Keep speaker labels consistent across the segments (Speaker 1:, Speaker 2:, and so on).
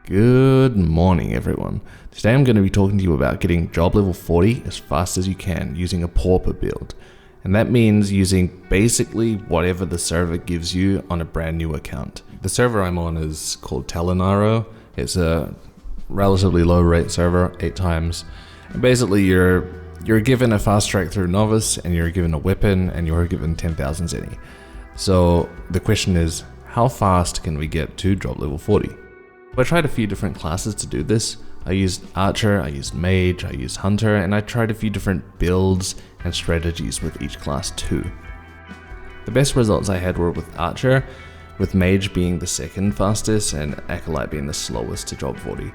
Speaker 1: Good morning everyone. Today I'm going to be talking to you about getting job level 40 as fast as you can using a Pauper build. And that means using basically whatever the server gives you on a brand new account. The server I'm on is called TalonRO. It's a relatively low rate server, 8 times. And basically you're given a fast track through novice, and you're given a weapon, and you're given 10,000 zenny. So the question is, how fast can we get to job level 40? I tried a few different classes to do this. I used Archer, I used Mage, I used Hunter, and I tried a few different builds and strategies with each class too. The best results I had were with Archer, with Mage being the second fastest and Acolyte being the slowest to job 40.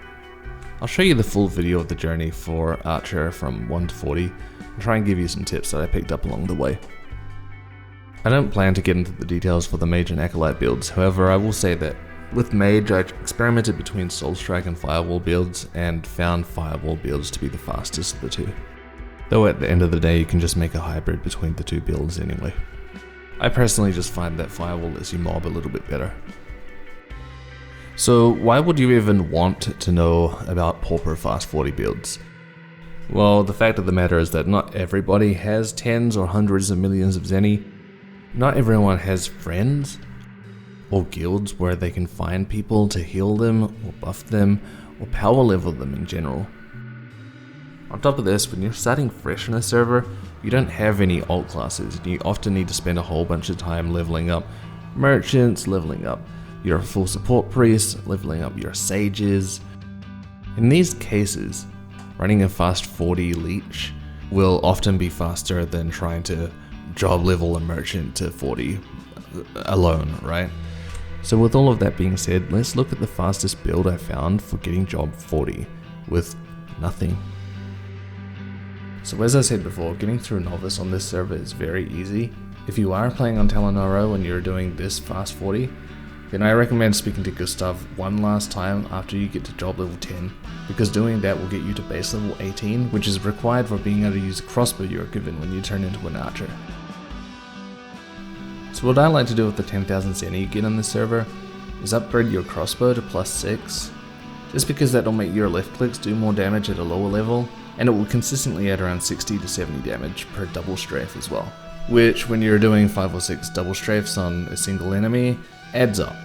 Speaker 1: I'll show you the full video of the journey for Archer from 1 to 40 and try and give you some tips that I picked up along the way. I don't plan to get into the details for the Mage and Acolyte builds, however I will say that with Mage, I experimented between Soul Strike and Firewall builds and found Firewall builds to be the fastest of the two. Though at the end of the day, you can just make a hybrid between the two builds anyway. I personally just find that Firewall lets you mob a little bit better. So why would you even want to know about Pauper Fast 40 builds? Well, the fact of the matter is that not everybody has tens or hundreds of millions of zenny. Not everyone has friends or guilds where they can find people to heal them or buff them or power level them in general. On top of this, when you're starting fresh in a server, you don't have any alt classes and you often need to spend a whole bunch of time leveling up merchants, leveling up your full support priests, leveling up your sages. In these cases, running a fast 40 leech will often be faster than trying to job level a merchant to 40 alone, right? So with all of that being said, let's look at the fastest build I found for getting job 40 with nothing. So as I said before, getting through novice on this server is very easy. If you are playing on TalonRO and you're doing this fast 40, then I recommend speaking to Gustav one last time after you get to job level 10, because doing that will get you to base level 18, which is required for being able to use a crossbow you're given when you turn into an archer. So what I like to do with the 10,000 zenny you get on this server is upgrade your crossbow to +6, just because that will make your left clicks do more damage at a lower level, and it will consistently add around 60 to 70 damage per double strafe as well, which when you're doing 5 or 6 double strafes on a single enemy adds up.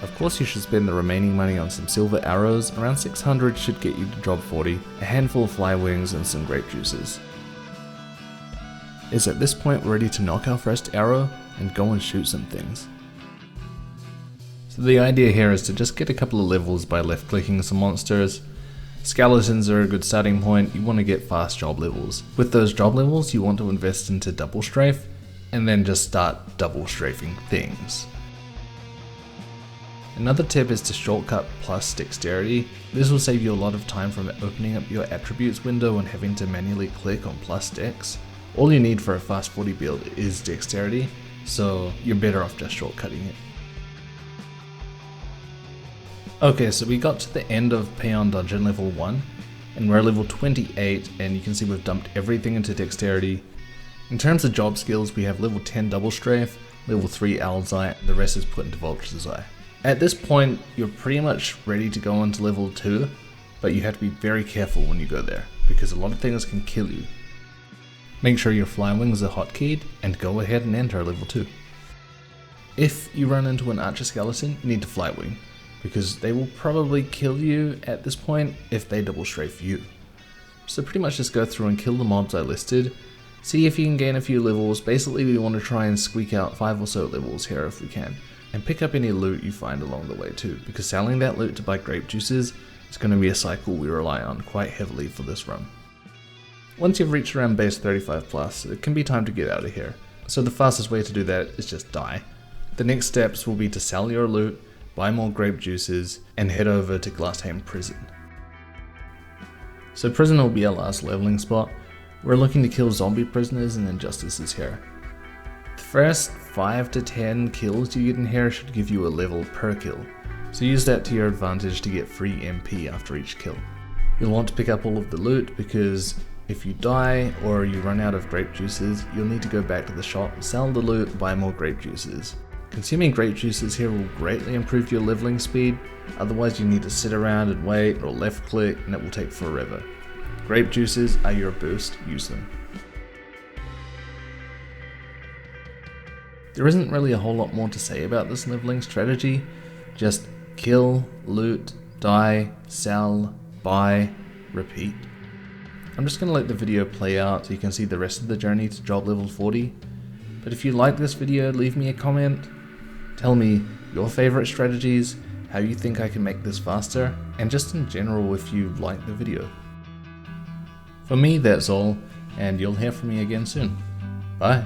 Speaker 1: Of course you should spend the remaining money on some silver arrows. Around 600 should get you to job 40, a handful of fly wings and some grape juices. Is at this point we're ready to knock our first arrow and go and shoot some things. So the idea here is to just get a couple of levels by left clicking some monsters. Skeletons are a good starting point. You want to get fast job levels. With those job levels you want to invest into double strafe and then just start double strafing things. Another tip is to shortcut plus dexterity. This will save you a lot of time from opening up your attributes window and having to manually click on plus dex. All you need for a fast 40 build is dexterity, so you're better off just shortcutting it. Okay, so we got to the end of Payon Dungeon level 1, and we're level 28, and you can see we've dumped everything into dexterity. In terms of job skills, we have level 10 double strafe, level 3 owl's eye, and the rest is put into vulture's eye. At this point, you're pretty much ready to go on to level 2, but you have to be very careful when you go there, because a lot of things can kill you. Make sure your fly wings are hotkeyed and go ahead and enter level 2. If you run into an archer skeleton, you need to fly wing, because they will probably kill you at this point if they double strafe you. So pretty much just go through and kill the mobs I listed, see if you can gain a few levels. Basically we want to try and squeak out 5 or so levels here if we can, and pick up any loot you find along the way too, because selling that loot to buy grape juices is going to be a cycle we rely on quite heavily for this run. Once you've reached around base 35 plus, it can be time to get out of here. So the fastest way to do that is just die. The next steps will be to sell your loot, buy more grape juices, and head over to Glasshaven Prison. So prison will be our last leveling spot. We're looking to kill zombie prisoners and injustices here. The first 5 to 10 kills you get in here should give you a level per kill, so use that to your advantage to get free MP after each kill. You'll want to pick up all of the loot, because if you die or you run out of grape juices, you'll need to go back to the shop, sell the loot, buy more grape juices. Consuming grape juices here will greatly improve your leveling speed, otherwise you need to sit around and wait or left click and it will take forever. Grape juices are your boost, use them. There isn't really a whole lot more to say about this leveling strategy, just kill, loot, die, sell, buy, repeat. I'm just going to let the video play out so you can see the rest of the journey to job level 40, but if you like this video, leave me a comment, tell me your favorite strategies, how you think I can make this faster, and just in general if you like the video. For me, that's all, and you'll hear from me again soon. Bye.